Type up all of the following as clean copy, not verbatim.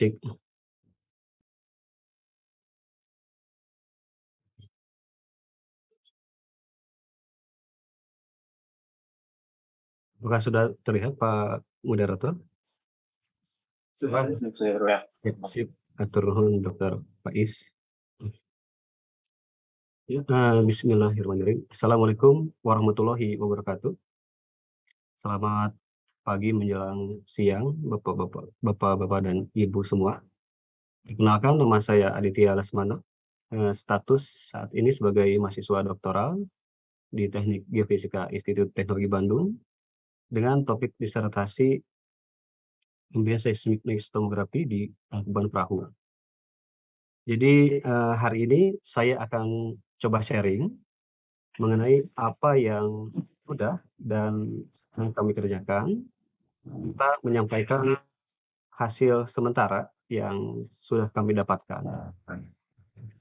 Cek. Apakah sudah terlihat Pak Moderator? Sudah, ya. Ya, sip. Atur nuhun Dokter Faiz. Ya, bismillahirrahmanirrahim. Assalamualaikum warahmatullahi wabarakatuh. Selamat pagi menjelang siang, Bapak-bapak dan Ibu semua. Perkenalkan, nama saya Aditya Lesmana. Status saat ini sebagai mahasiswa doktoral di Teknik Geofisika Institut Teknologi Bandung dengan topik disertasi pembiayaan seismik tomografi di Tangkuban Perahu. Jadi hari ini saya akan coba sharing mengenai apa yang sudah dan yang kami kerjakan. Kita menyampaikan hasil sementara yang sudah kami dapatkan.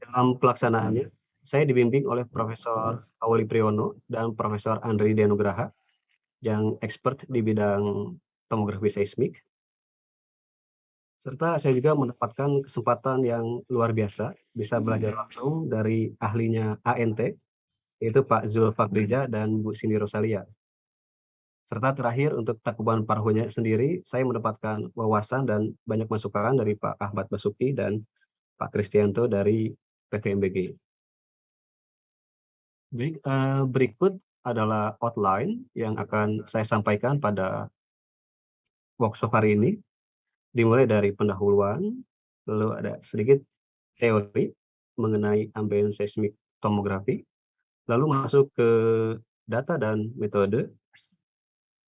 Dalam pelaksanaannya, saya dibimbing oleh Profesor Awali Priyono dan Profesor Andri Denugraha yang expert di bidang tomografi seismik. Serta saya juga mendapatkan kesempatan yang luar biasa, bisa belajar langsung dari ahlinya ANT, yaitu Pak Zul Fakrija dan Bu Cindy Rosalia. Serta terakhir untuk Tangkuban Parahunya sendiri, saya mendapatkan wawasan dan banyak masukan dari Pak Ahmad Basuki dan Pak Kristianto dari PVMBG. Baik, berikut adalah outline yang akan saya sampaikan pada workshop hari ini, dimulai dari pendahuluan, lalu ada sedikit teori mengenai ambient seismic tomografi, lalu masuk ke data dan metode,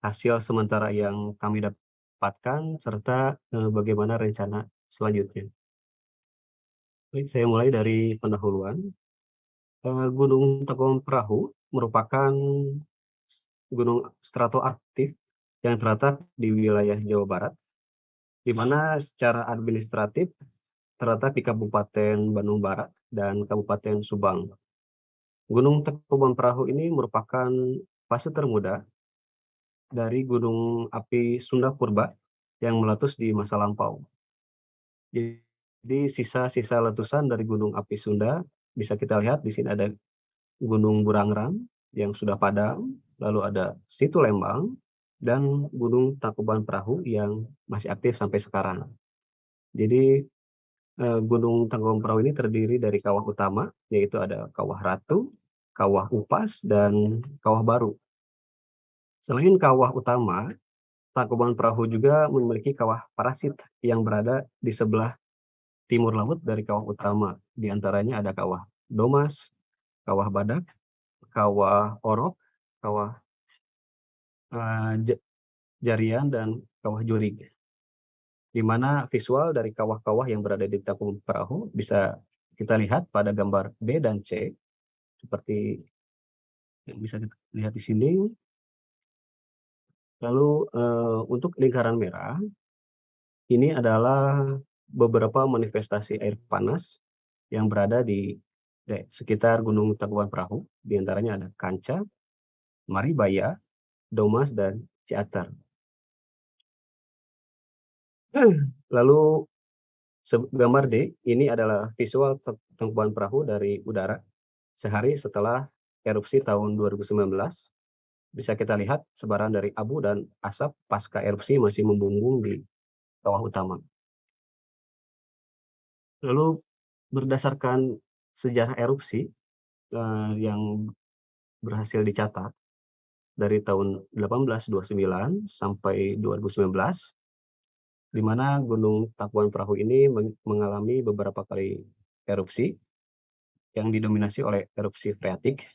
hasil sementara yang kami dapatkan, serta bagaimana rencana selanjutnya. Baik, saya mulai dari pendahuluan. Gunung Tangkuban Perahu merupakan gunung stratoaktif yang terletak di wilayah Jawa Barat, di mana secara administratif terletak di Kabupaten Bandung Barat dan Kabupaten Subang. Gunung Tangkuban Perahu ini merupakan fase termuda dari gunung api Sunda Purba yang meletus di masa lampau. Jadi sisa-sisa letusan dari gunung api Sunda bisa kita lihat di sini ada Gunung Burangrang yang sudah padam, lalu ada Situ Lembang dan Gunung Tangkuban Perahu yang masih aktif sampai sekarang. Jadi Gunung Tangkuban Perahu ini terdiri dari kawah utama, yaitu ada Kawah Ratu, Kawah Upas, dan Kawah Baru. Selain kawah utama, Tangkuban Perahu juga memiliki kawah parasit yang berada di sebelah timur laut dari kawah utama. Di antaranya ada Kawah Domas, Kawah Badak, Kawah Orok, Kawah Jarian, dan Kawah Jurig. Di mana visual dari kawah-kawah yang berada di Tangkuban Perahu bisa kita lihat pada gambar B dan C, seperti yang bisa kita lihat di sini. Lalu untuk lingkaran merah, ini adalah beberapa manifestasi air panas yang berada di sekitar Gunung Tangkuban Perahu. Di antaranya ada Kanca, Maribaya, Domas, dan Ciater. Lalu gambar D, ini adalah visual Tangkuban Perahu dari udara sehari setelah erupsi tahun 2019. Bisa kita lihat sebaran dari abu dan asap pasca erupsi masih membumbung di kawah utama. Lalu berdasarkan sejarah erupsi yang berhasil dicatat dari tahun 1829 sampai 2019, di mana Gunung Tangkuban Perahu ini mengalami beberapa kali erupsi yang didominasi oleh erupsi freatik,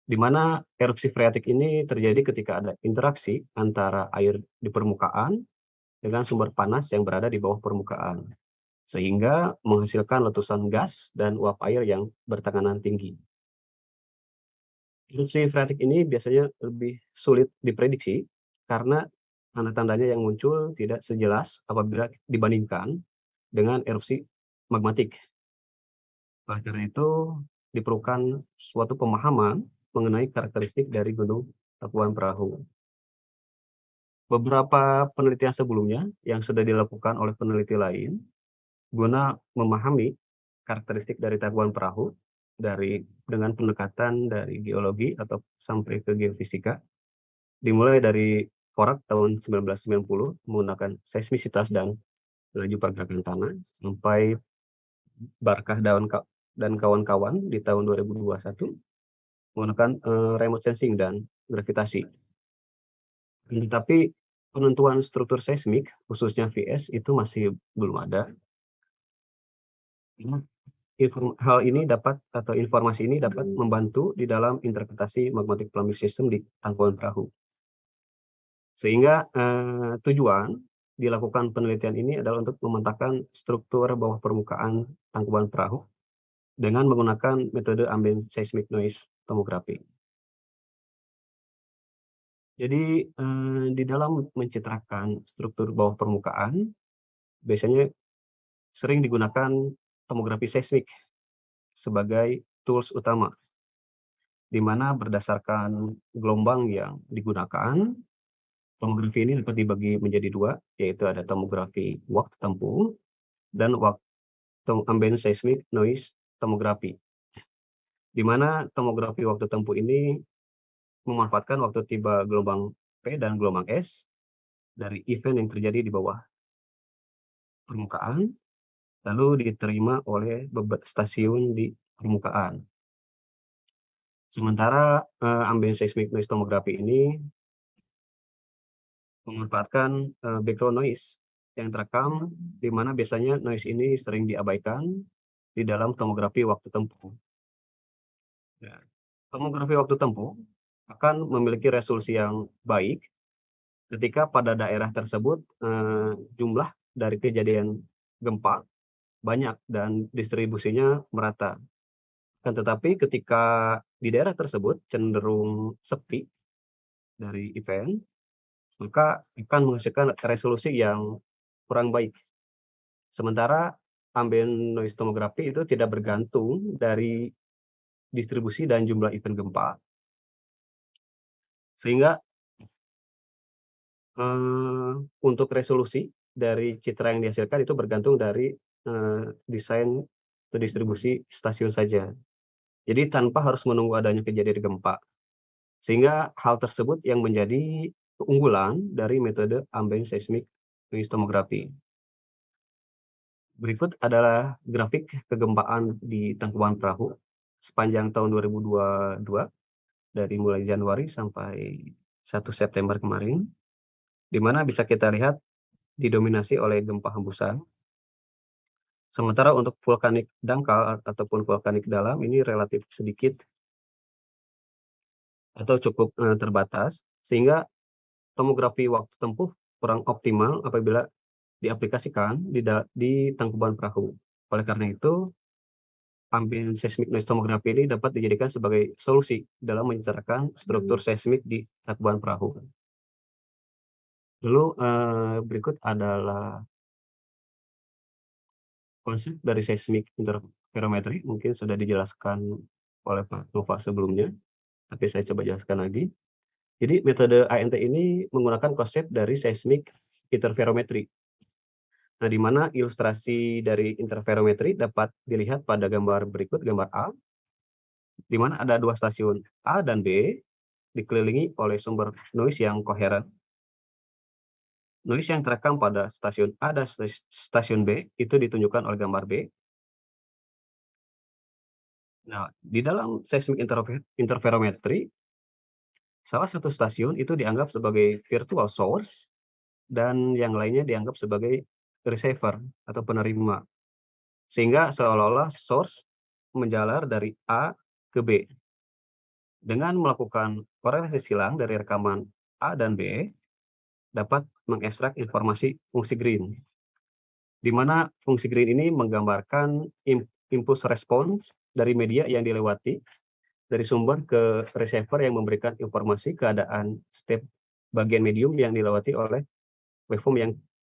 di mana erupsi freatik ini terjadi ketika ada interaksi antara air di permukaan dengan sumber panas yang berada di bawah permukaan, sehingga menghasilkan letusan gas dan uap air yang bertekanan tinggi. Erupsi freatik ini biasanya lebih sulit diprediksi karena tanda-tandanya yang muncul tidak sejelas apabila dibandingkan dengan erupsi magmatik. Oleh karena itu, diperlukan suatu pemahaman mengenai karakteristik dari Gunung Tangkuban Perahu. Beberapa penelitian sebelumnya yang sudah dilakukan oleh peneliti lain guna memahami karakteristik dari tangkuban perahu dengan pendekatan dari geologi atau sampai ke geofisika, dimulai dari Forak tahun 1990 menggunakan seismisitas dan laju pergerakan tanah, sampai Barkah dan kawan-kawan di tahun 2021 menggunakan remote sensing dan gravitasi. Tetapi penentuan struktur seismik, khususnya VS, itu masih belum ada. Hal ini informasi ini dapat membantu di dalam interpretasi magmatic plumbing system di tangkuban perahu. Sehingga tujuan dilakukan penelitian ini adalah untuk memetakan struktur bawah permukaan tangkuban perahu dengan menggunakan metode ambient seismic noise tomography. Jadi di dalam mencitrakan struktur bawah permukaan, biasanya sering digunakan tomografi seismik sebagai tools utama, di mana berdasarkan gelombang yang digunakan, tomografi ini dapat dibagi menjadi dua, yaitu ada tomografi waktu tempuh dan ambient seismic noise tomography, di mana tomografi waktu tempuh ini memanfaatkan waktu tiba gelombang P dan gelombang S dari event yang terjadi di bawah permukaan, lalu diterima oleh beberapa stasiun di permukaan. Sementara ambient seismic noise tomography ini memanfaatkan background noise yang terekam, di mana biasanya noise ini sering diabaikan di dalam tomografi waktu tempuh. Ya. Tomografi waktu tempuh akan memiliki resolusi yang baik ketika pada daerah tersebut jumlah dari kejadian gempa banyak dan distribusinya merata. Kan tetapi ketika di daerah tersebut cenderung sepi dari event, maka akan menghasilkan resolusi yang kurang baik. Sementara ambient noise tomography itu tidak bergantung dari distribusi dan jumlah event gempa, sehingga untuk resolusi dari citra yang dihasilkan itu bergantung dari desain atau distribusi stasiun saja. Jadi tanpa harus menunggu adanya kejadian gempa. Sehingga hal tersebut yang menjadi keunggulan dari metode ambient seismic noise tomography. Berikut adalah grafik kegempaan di tangkuban perahu sepanjang tahun 2022 dari mulai Januari sampai 1 September kemarin, di mana bisa kita lihat didominasi oleh gempa hembusan. Sementara untuk vulkanik dangkal ataupun vulkanik dalam ini relatif sedikit atau cukup terbatas, sehingga tomografi waktu tempuh kurang optimal apabila diaplikasikan di tangkuban perahu. Oleh karena itu, ambient seismic noise tomography ini dapat dijadikan sebagai solusi dalam menceritakan struktur seismik di tangkuban perahu. Lalu berikut adalah konsep dari seismic interferometry, mungkin sudah dijelaskan oleh Pak Nova sebelumnya, tapi saya coba jelaskan lagi. Jadi metode ANT ini menggunakan konsep dari seismic interferometry. Nah, di mana ilustrasi dari interferometry dapat dilihat pada gambar berikut, gambar A, di mana ada dua stasiun A dan B dikelilingi oleh sumber noise yang koheren. Noise yang terekam pada stasiun A dan stasiun B itu ditunjukkan oleh gambar B. Nah, di dalam seismic interferometry, salah satu stasiun itu dianggap sebagai virtual source dan yang lainnya dianggap sebagai receiver atau penerima. Sehingga seolah-olah source menjalar dari A ke B. Dengan melakukan korelasi silang dari rekaman A dan B, dapat mengekstrak informasi fungsi green, di mana fungsi green ini menggambarkan impulse response dari media yang dilewati dari sumber ke receiver yang memberikan informasi keadaan step bagian medium yang dilewati oleh waveform yang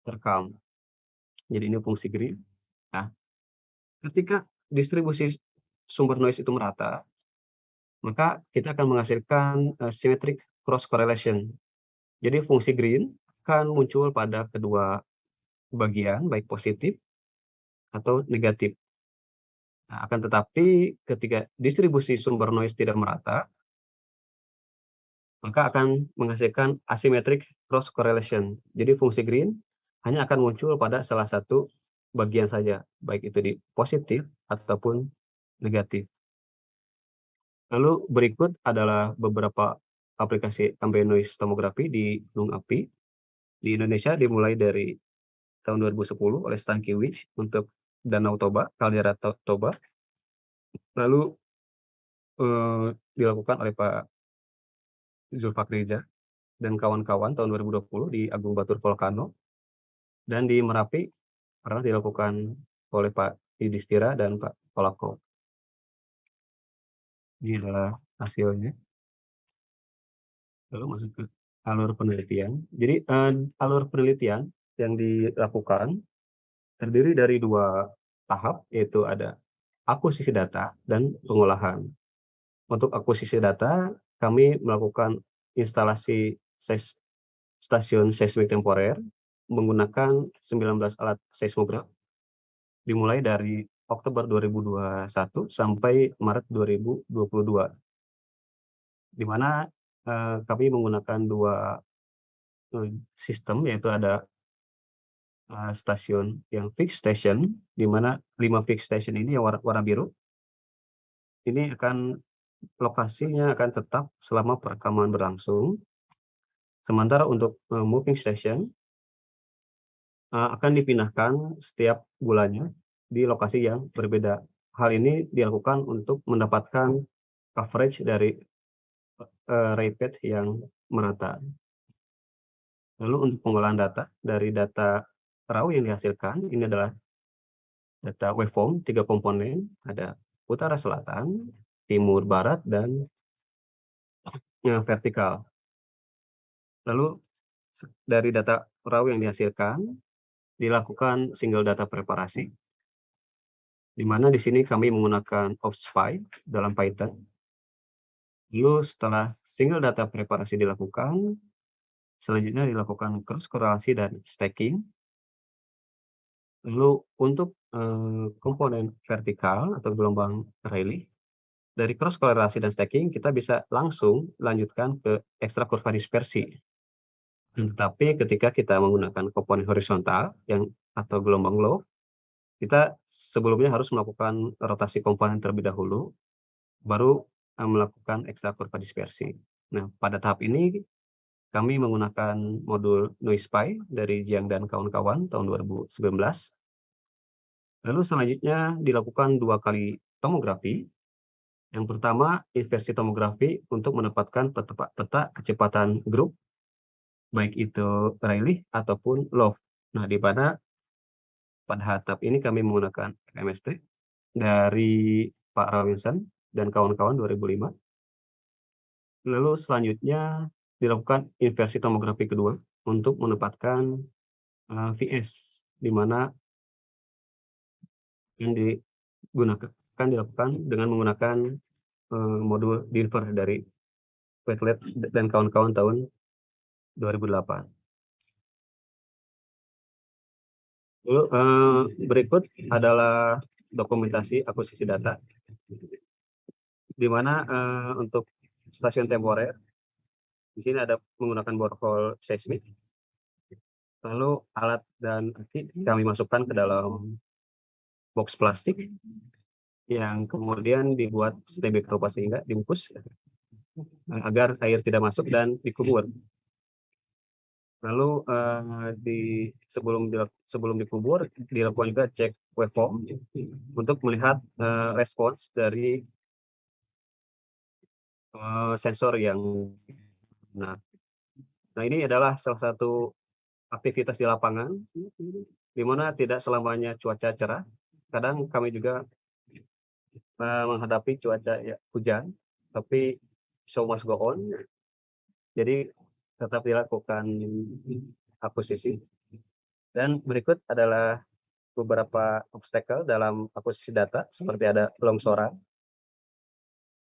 terekam. Jadi ini fungsi green. Nah, ketika distribusi sumber noise itu merata, maka kita akan menghasilkan symmetric cross correlation. Jadi fungsi green akan muncul pada kedua bagian, baik positif atau negatif. Nah, akan tetapi ketika distribusi sumber noise tidak merata, maka akan menghasilkan asymmetric cross correlation. Jadi fungsi green hanya akan muncul pada salah satu bagian saja, baik itu di positif ataupun negatif. Lalu berikut adalah beberapa aplikasi ambient noise tomografi di gunung api di Indonesia, dimulai dari tahun 2010 oleh Stankiewicz untuk Danau Toba, kaldera Toba, lalu dilakukan oleh Pak Zulfakrija dan kawan-kawan tahun 2020 di Agung Batur Volcano, dan di Merapi pernah dilakukan oleh Pak Yudhistira dan Pak Polako. Ini adalah hasilnya. Lalu masuk ke alur penelitian. Jadi alur penelitian yang dilakukan terdiri dari 2 tahap, yaitu ada akuisisi data dan pengolahan. Untuk akuisisi data, kami melakukan instalasi stasiun seismik temporer menggunakan 19 alat seismograf, dimulai dari Oktober 2021 sampai Maret 2022. Di mana kami menggunakan 2 sistem, yaitu ada stasiun yang fixed station, di mana 5 fixed station ini yang warna biru, ini lokasinya akan tetap selama perekaman berlangsung. Sementara untuk moving station akan dipindahkan setiap bulannya di lokasi yang berbeda. Hal ini dilakukan untuk mendapatkan coverage dari repeat yang merata. Lalu untuk pengolahan data, dari data raw yang dihasilkan, ini adalah data waveform 3 komponen, ada utara selatan, timur barat, dan vertikal. Lalu dari data raw yang dihasilkan, dilakukan single data preparasi, di mana di sini kami menggunakan OpsPy dalam Python. Lalu setelah single data preparasi dilakukan, selanjutnya dilakukan cross korelasi dan stacking. Lalu untuk komponen vertikal atau gelombang Rayleigh, dari cross korelasi dan stacking kita bisa langsung lanjutkan ke ekstra kurva dispersi. Tetapi ketika kita menggunakan komponen horizontal atau gelombang low, kita sebelumnya harus melakukan rotasi komponen terlebih dahulu, baru melakukan ekstra kurva dispersi. Nah, pada tahap ini kami menggunakan modul NoisePy dari Jiang dan kawan-kawan tahun 2019. Lalu selanjutnya dilakukan 2 kali tomografi. Yang pertama, inversi tomografi untuk mendapatkan peta kecepatan grup, baik itu Rayleigh ataupun Love. Nah, di mana pada tahap ini kami menggunakan chemistry dari Pak Rawinson dan kawan-kawan 2005. Lalu selanjutnya dilakukan inversi tomografi kedua untuk menempatkan VS, di mana yang dilakukan dengan menggunakan modul Dilfer dari Wheatlab dan kawan-kawan tahun 2008. Lalu berikut adalah dokumentasi akuisisi data, di mana untuk stasiun temporer di sini ada menggunakan borehole seismik. Lalu alat dan aki kami masukkan ke dalam box plastik yang kemudian dibuat sedemikian rupa sehingga dibungkus agar air tidak masuk dan dikubur. Lalu sebelum dikubur dilakukan juga cek waveform untuk melihat respons dari sensor yang nah ini adalah salah satu aktivitas di lapangan, di mana tidak selamanya cuaca cerah. Kadang kami juga menghadapi cuaca hujan, tapi show must go on. Jadi tetap dilakukan akuisisi. Dan berikut adalah beberapa obstacle dalam akuisisi data, seperti ada longsoran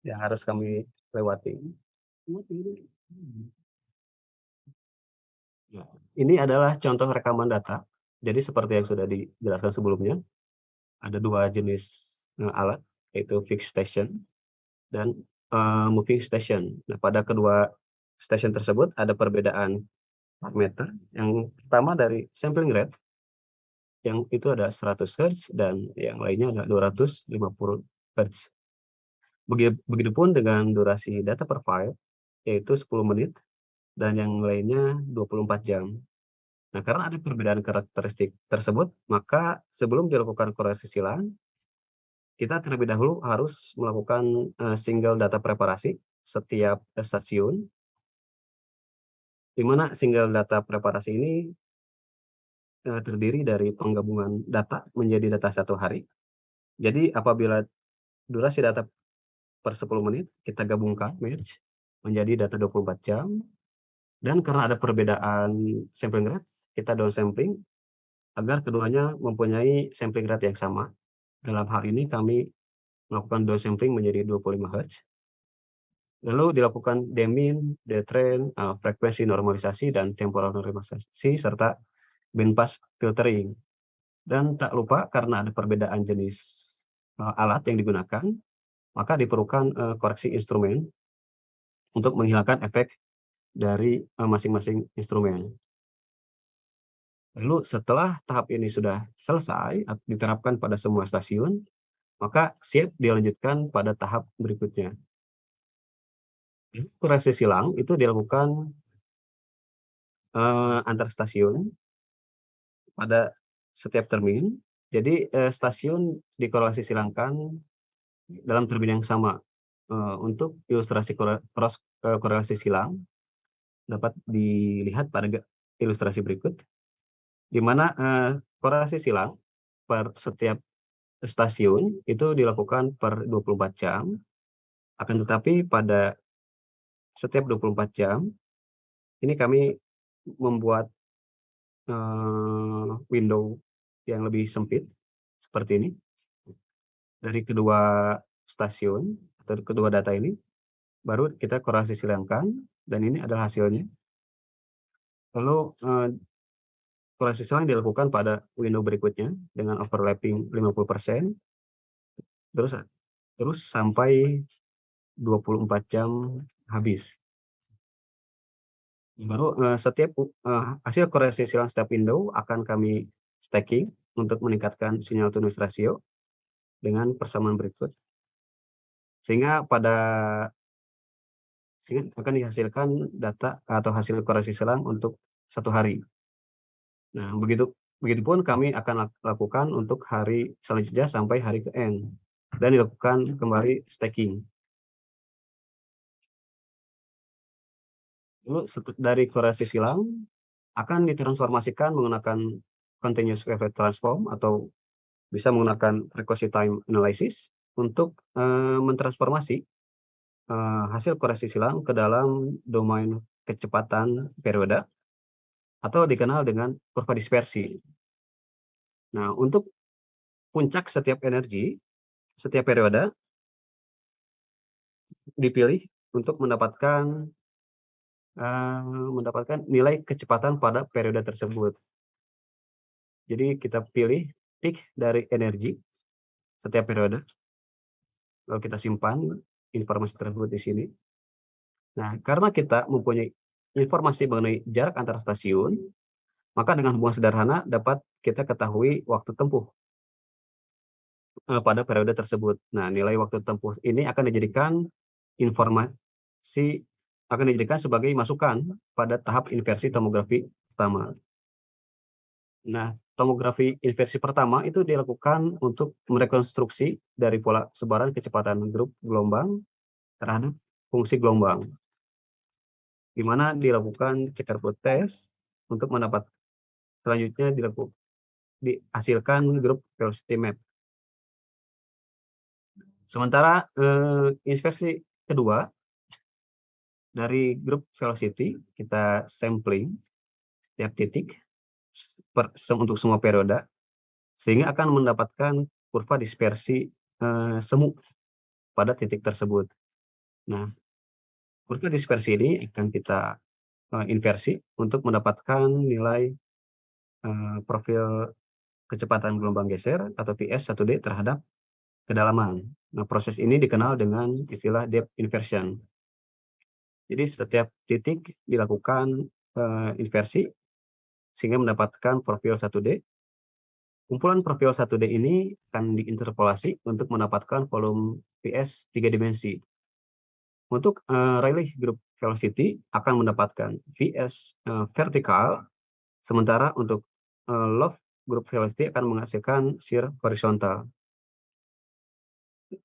yang harus kami lewati. Ini adalah contoh rekaman data. Jadi seperti yang sudah dijelaskan sebelumnya, Ada 2 jenis, alat, yaitu fixed station dan, moving station. Nah, pada kedua station tersebut ada perbedaan parameter. Yang pertama dari sampling rate, yang itu ada 100 hertz dan yang lainnya ada 250 hertz. Begitupun dengan durasi data per file, yaitu 10 menit dan yang lainnya 24 jam. Nah, karena ada perbedaan karakteristik tersebut, maka sebelum dilakukan koreksi silang, kita terlebih dahulu harus melakukan, single data preparasi setiap stasiun, di mana single data preparasi ini, terdiri dari penggabungan data menjadi data 1 hari. Jadi apabila durasi data per 10 menit, kita gabungkan merge menjadi data 24 jam, dan karena ada perbedaan sampling rate, kita down sampling agar keduanya mempunyai sampling rate yang sama. Dalam hal ini kami melakukan down sampling menjadi 25 hertz. Lalu dilakukan demin, detrain, frekuensi normalisasi, dan temporal normalisasi, serta bandpass filtering. Dan tak lupa karena ada perbedaan jenis, alat yang digunakan, maka diperlukan, koreksi instrumen untuk menghilangkan efek dari, masing-masing instrumen. Lalu setelah tahap ini sudah selesai diterapkan pada semua stasiun, maka siap dilanjutkan pada tahap berikutnya. Koreksi silang itu dilakukan, antar stasiun pada setiap termin. Jadi, stasiun dikorelasi silangkan dalam termin yang sama. Untuk ilustrasi korelasi silang dapat dilihat pada ilustrasi berikut, di mana, korelasi silang per setiap stasiun itu dilakukan per 24 jam, akan tetapi pada setiap 24 jam ini kami membuat, window yang lebih sempit seperti ini. Dari kedua stasiun atau kedua data ini, baru kita korelasi silangkan dan ini adalah hasilnya. Lalu, korelasi silang dilakukan pada window berikutnya dengan overlapping 50%, terus terus sampai 24 jam habis. Baru, hasil korelasi silang setiap window akan kami stacking untuk meningkatkan sinyal to noise ratio dengan persamaan berikut. Sehingga akan dihasilkan data atau hasil korelasi silang untuk 1 hari. Nah, begitupun kami akan lakukan untuk hari selanjutnya sampai hari ke-N dan dilakukan kembali stacking. Lalu dari korelasi silang akan ditransformasikan menggunakan continuous wave transform atau bisa menggunakan frequency time analysis untuk, mentransformasi, hasil koreksi silang ke dalam domain kecepatan periode atau dikenal dengan kurva dispersi. Nah, untuk puncak setiap energi, setiap periode dipilih untuk mendapatkan nilai kecepatan pada periode tersebut. Jadi kita pilih peak dari energi setiap periode, lalu kita simpan informasi tersebut di sini. Nah, karena kita mempunyai informasi mengenai jarak antar stasiun, maka dengan hubungan sederhana dapat kita ketahui waktu tempuh, pada periode tersebut. Nah, nilai waktu tempuh ini informasi akan dijadikan sebagai masukan pada tahap inversi tomografi pertama. Nah, tomografi inversi pertama itu dilakukan untuk merekonstruksi dari pola sebaran kecepatan grup gelombang terhadap fungsi gelombang, di mana dilakukan checker plot test untuk selanjutnya dihasilkan grup velocity map. Sementara, inversi kedua dari grup velocity kita sampling setiap titik untuk semua periode, sehingga akan mendapatkan kurva dispersi, semu pada titik tersebut. Nah, kurva dispersi ini akan kita, inversi untuk mendapatkan nilai, profil kecepatan gelombang geser atau VS1D terhadap kedalaman. Nah, proses ini dikenal dengan istilah depth inversion. Jadi setiap titik dilakukan inversi sehingga mendapatkan profil 1D. Kumpulan profil 1D ini akan diinterpolasi untuk mendapatkan volume VS 3 dimensi. Untuk Rayleigh Group Velocity akan mendapatkan VS vertikal, sementara untuk Love Group Velocity akan menghasilkan shear horizontal.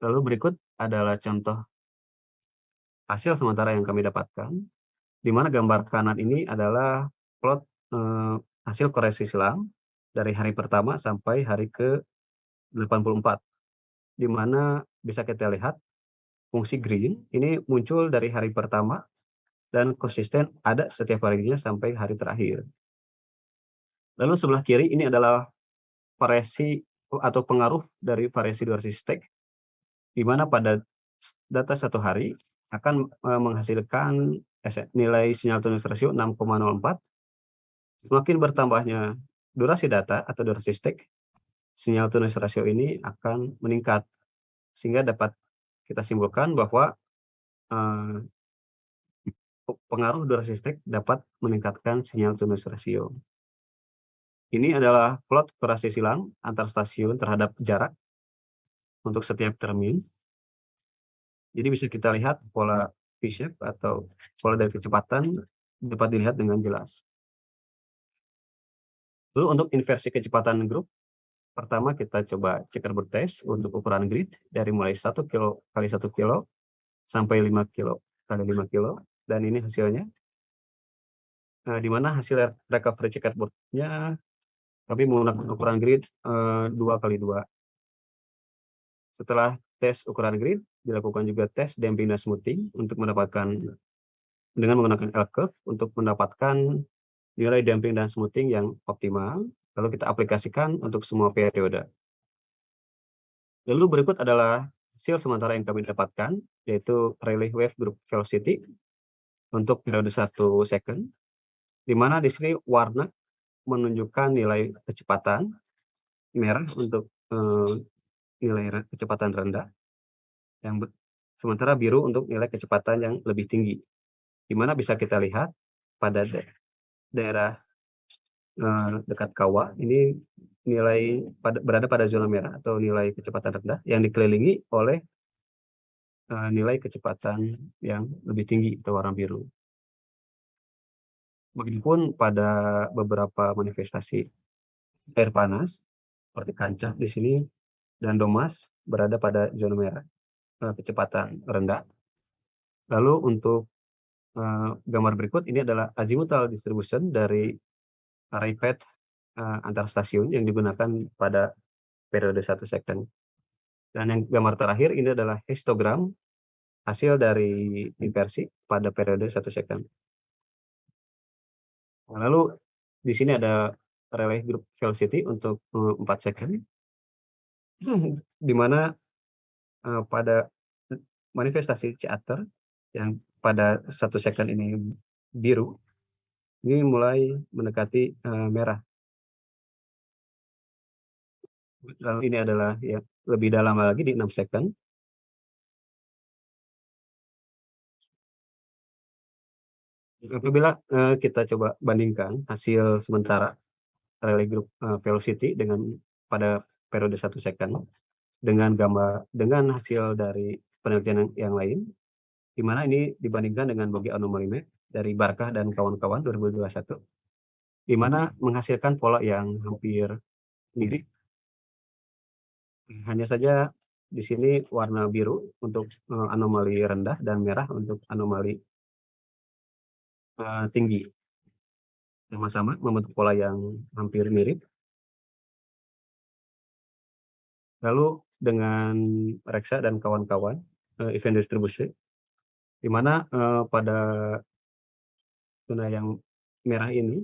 Lalu berikut adalah contoh hasil sementara yang kami dapatkan, di mana gambar kanan ini adalah plot hasil koreksi silang dari hari pertama sampai hari ke-84, di mana bisa kita lihat fungsi green ini muncul dari hari pertama dan konsisten ada setiap harinya sampai hari terakhir. Lalu sebelah kiri ini adalah variasi atau pengaruh dari variasi durasi stek, di mana pada data satu hari akan menghasilkan nilai sinyal to noise ratio 6,04. Semakin bertambahnya durasi data atau durasi stek, sinyal to noise ratio ini akan meningkat, sehingga dapat kita simpulkan bahwa pengaruh durasi stek dapat meningkatkan sinyal to noise ratio. Ini adalah plot korelasi silang antar stasiun terhadap jarak untuk setiap termin. Jadi bisa kita lihat pola V-shape atau pola dari kecepatan dapat dilihat dengan jelas. Lalu untuk inversi kecepatan grup, pertama kita coba checkerboard test untuk ukuran grid dari mulai 1 kilo kali 1 kilo sampai 5 kilo kali 5 kilo, dan ini hasilnya. Di mana hasil recovery checkerboard-nya kami menggunakan ukuran grid 2x2. Setelah tes ukuran grid, dilakukan juga tes damping dan smoothing untuk mendapatkan dengan menggunakan L-curve untuk mendapatkan nilai damping dan smoothing yang optimal. Lalu kita aplikasikan untuk semua periode. Lalu berikut adalah hasil sementara yang kami dapatkan, yaitu Rayleigh Wave Group Velocity untuk periode 1 second, di mana di sini warna menunjukkan nilai kecepatan, merah untuk nilai kecepatan rendah, sementara biru untuk nilai kecepatan yang lebih tinggi, di mana bisa kita lihat pada daerah dekat kawah ini nilai berada pada zona merah atau nilai kecepatan rendah yang dikelilingi oleh nilai kecepatan yang lebih tinggi atau warna biru. Begitupun pada beberapa manifestasi air panas seperti kancah di sini dan Domas berada pada zona merah, kecepatan rendah. Lalu untuk gambar berikut ini adalah azimuthal distribution dari array path antar stasiun yang digunakan pada periode 1 second. Dan yang gambar terakhir ini adalah histogram hasil dari inversi pada periode 1 second. Lalu di sini ada Rayleigh Group Velocity untuk 4 second, di mana pada manifestasi Chatter yang pada 1 second ini biru, ini mulai mendekati merah. Lalu ini adalah yang lebih dalam lagi di 6 second. Apabila kita coba bandingkan hasil sementara Rayleigh Group Velocity dengan pada periode 1 second dengan hasil dari penelitian yang lain, di mana ini dibandingkan dengan Bogey Anomaly Map dari Barkah dan kawan-kawan 2021, di mana menghasilkan pola yang hampir mirip. Hanya saja di sini warna biru untuk anomali rendah dan merah untuk anomali tinggi. Sama-sama membentuk pola yang hampir mirip. Lalu dengan Reksa dan kawan-kawan event distribusi, di mana pada zona yang merah ini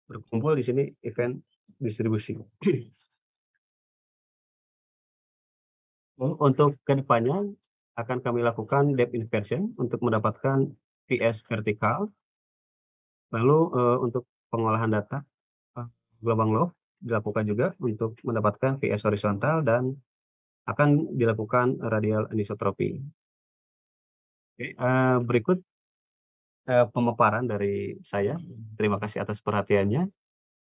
berkumpul di sini event distribusi. Untuk kedepannya akan kami lakukan depth inversion untuk mendapatkan VS vertikal. Lalu untuk pengolahan data gelombang low dilakukan juga untuk mendapatkan VS horizontal dan akan dilakukan radial anisotropi. Oke, berikut, pemaparan dari saya. Terima kasih atas perhatiannya.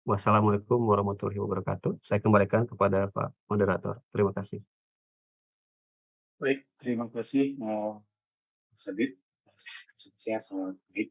Wassalamualaikum warahmatullahi wabarakatuh. Saya kembalikan kepada Pak Moderator. Terima kasih. Baik, terima kasih, Mas Adit atas presentasinya sangat baik.